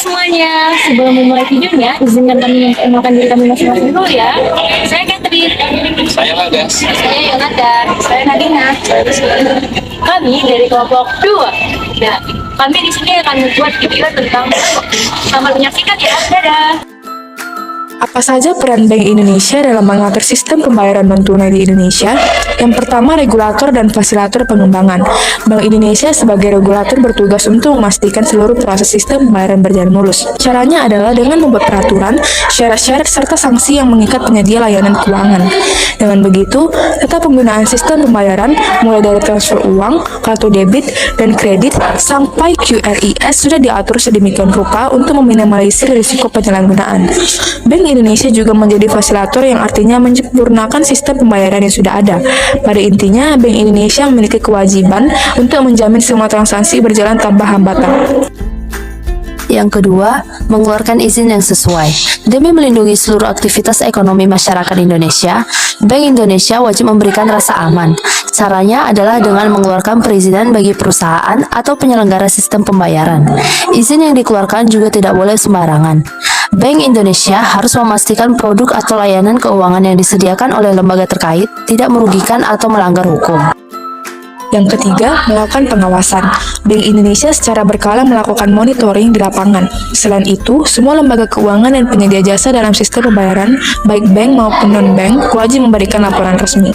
semuanya, sebelum memulai videonya, izinkan kami memperkenalkan diri kami masing-masing dulu ya. Saya Catherine. Saya Bagas. Saya Yolanda. Saya Nadina. Saya Rizky. Kami dari kelompok 2. Nah, kami di sini akan membuat video tentang selamat menyaksikan ya. Dadah. Apa saja peran Bank Indonesia dalam mengatur sistem pembayaran non-tunai di Indonesia? Yang pertama, regulator dan fasilitator pengembangan. Bank Indonesia sebagai regulator bertugas untuk memastikan seluruh proses sistem pembayaran berjalan mulus. Caranya adalah dengan membuat peraturan, syarat-syarat, serta sanksi yang mengikat penyedia layanan keuangan. Dengan begitu, data penggunaan sistem pembayaran, mulai dari transfer uang, kartu debit, dan kredit, sampai QRIS sudah diatur sedemikian rupa untuk meminimalisir risiko penyalahgunaan. Bank Indonesia juga menjadi fasilitator yang artinya menyempurnakan sistem pembayaran yang sudah ada. Pada intinya, Bank Indonesia memiliki kewajiban untuk menjamin semua transaksi berjalan tanpa hambatan. Yang kedua, mengeluarkan izin yang sesuai. Demi melindungi seluruh aktivitas ekonomi masyarakat Indonesia, Bank Indonesia wajib memberikan rasa aman. Caranya adalah dengan mengeluarkan perizinan bagi perusahaan atau penyelenggara sistem pembayaran. Izin yang dikeluarkan juga tidak boleh sembarangan. Bank Indonesia harus memastikan produk atau layanan keuangan yang disediakan oleh lembaga terkait tidak merugikan atau melanggar hukum. Yang ketiga, melakukan pengawasan. Bank Indonesia secara berkala melakukan monitoring di lapangan. Selain itu, semua lembaga keuangan dan penyedia jasa dalam sistem pembayaran, baik bank maupun non-bank, wajib memberikan laporan resmi.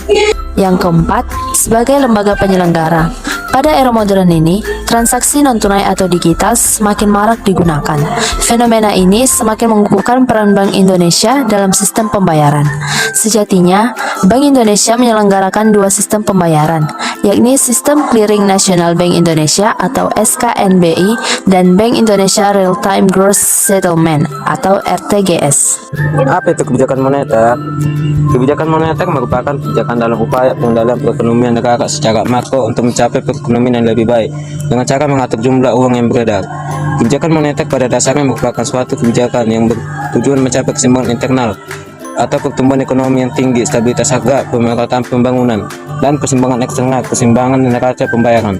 Yang keempat, sebagai lembaga penyelenggara. Pada era modern ini, transaksi non-tunai atau digital semakin marak digunakan. Fenomena ini semakin mengukuhkan peran Bank Indonesia dalam sistem pembayaran. Sejatinya, Bank Indonesia menyelenggarakan dua sistem pembayaran, yakni Sistem Clearing Nasional Bank Indonesia atau SKNBI dan Bank Indonesia Real Time Gross Settlement atau RTGS. Apa itu kebijakan moneter? Kebijakan moneter merupakan kebijakan dalam upaya pengendalian perekonomian negara secara makro untuk mencapai perekonomian yang lebih baik dengan cara mengatur jumlah uang yang beredar. Kebijakan moneter pada dasarnya merupakan suatu kebijakan yang bertujuan mencapai keseimbangan internal atau pertumbuhan ekonomi yang tinggi, stabilitas harga, pemerataan pembangunan, dan keseimbangan eksternal, keseimbangan neraca pembayaran,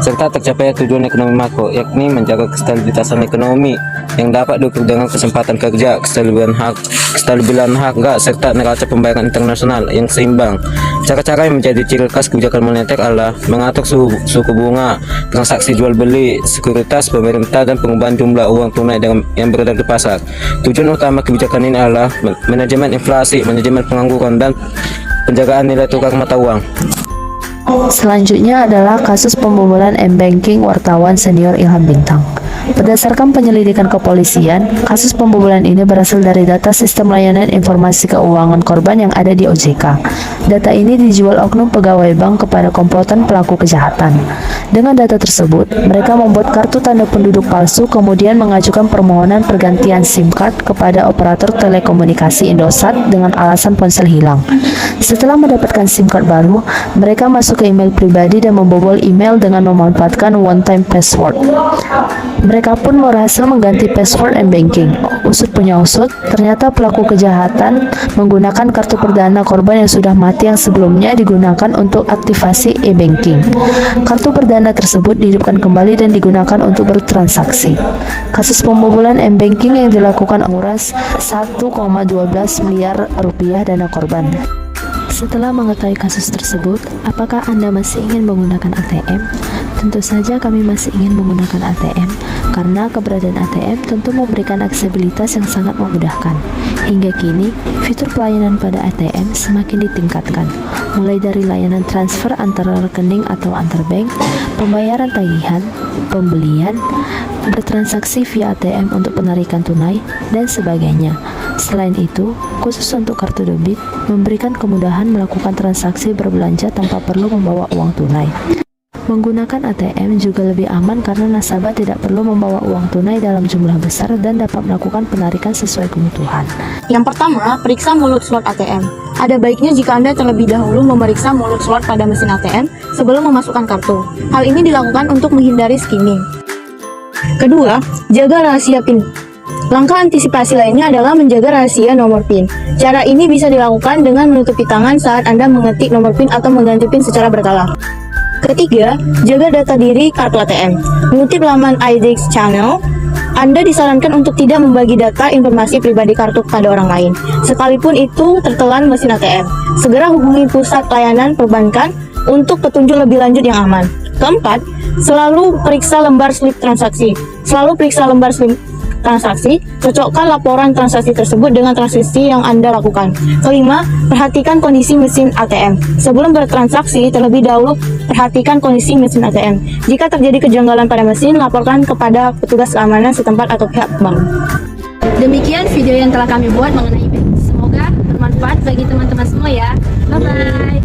serta tercapainya tujuan ekonomi makro, yakni menjaga kestabilitasan ekonomi yang dapat diukur dengan kesempatan kerja, kestabilan harga, serta neraca pembayaran internasional yang seimbang. Cara-cara yang menjadi ciri khas kebijakan moneter adalah mengatur suku bunga, transaksi jual beli, sekuritas pemerintah, dan pengubahan jumlah uang tunai yang beredar di pasar. Tujuan utama kebijakan ini adalah manajemen inflasi, manajemen pengangguran, dan penjagaan nilai tukar mata uang. Selanjutnya adalah kasus pembobolan M-Banking wartawan senior Ilham Bintang. Berdasarkan penyelidikan kepolisian, kasus pembobolan ini berasal dari data sistem layanan informasi keuangan korban yang ada di OJK. Data ini dijual oknum pegawai bank kepada komplotan pelaku kejahatan. Dengan data tersebut, mereka membuat kartu tanda penduduk palsu, kemudian mengajukan permohonan pergantian SIM card kepada operator telekomunikasi Indosat dengan alasan ponsel hilang. Setelah mendapatkan SIM card baru, mereka masuk ke email pribadi dan membobol email dengan memanfaatkan one-time password. Mereka pun berhasil mengganti password M-Banking. Usut punya usut, ternyata pelaku kejahatan menggunakan kartu perdana korban yang sudah mati yang sebelumnya digunakan untuk aktivasi e-banking. Kartu perdana tersebut dihidupkan kembali dan digunakan untuk bertransaksi. Kasus pembobolan M-Banking yang dilakukan menguras 1,12 miliar rupiah dana korban. Setelah mengetahui kasus tersebut, apakah Anda masih ingin menggunakan ATM? Tentu saja kami masih ingin menggunakan ATM, karena keberadaan ATM tentu memberikan aksesibilitas yang sangat memudahkan. Hingga kini, fitur pelayanan pada ATM semakin ditingkatkan, mulai dari layanan transfer antara rekening atau antar bank, pembayaran tagihan, pembelian, bertransaksi via ATM untuk penarikan tunai, dan sebagainya. Selain itu, khusus untuk kartu debit, memberikan kemudahan melakukan transaksi berbelanja tanpa perlu membawa uang tunai. Menggunakan ATM juga lebih aman karena nasabah tidak perlu membawa uang tunai dalam jumlah besar dan dapat melakukan penarikan sesuai kebutuhan. Yang pertama, periksa mulut slot ATM. Ada baiknya jika Anda terlebih dahulu memeriksa mulut slot pada mesin ATM sebelum memasukkan kartu. Hal ini dilakukan untuk menghindari skimming. Kedua, jaga rahasia PIN. Langkah antisipasi lainnya adalah menjaga rahasia nomor PIN. Cara ini bisa dilakukan dengan menutupi tangan saat Anda mengetik nomor PIN atau mengganti PIN secara berkala. Ketiga, jaga data diri kartu ATM. Mengutip laman IDX Channel, Anda disarankan untuk tidak membagi data informasi pribadi kartu kepada orang lain, sekalipun itu tertelan mesin ATM. Segera hubungi pusat layanan perbankan untuk petunjuk lebih lanjut yang aman. Keempat, selalu periksa lembar slip transaksi. Cocokkan laporan transaksi tersebut dengan transaksi yang Anda lakukan. Kelima, perhatikan kondisi mesin ATM. Sebelum bertransaksi, terlebih dahulu perhatikan kondisi mesin ATM. Jika terjadi kejanggalan pada mesin, laporkan kepada petugas keamanan setempat atau pihak bank. Demikian video yang telah kami buat mengenai BEM. Semoga bermanfaat bagi teman-teman semua ya. Bye-bye.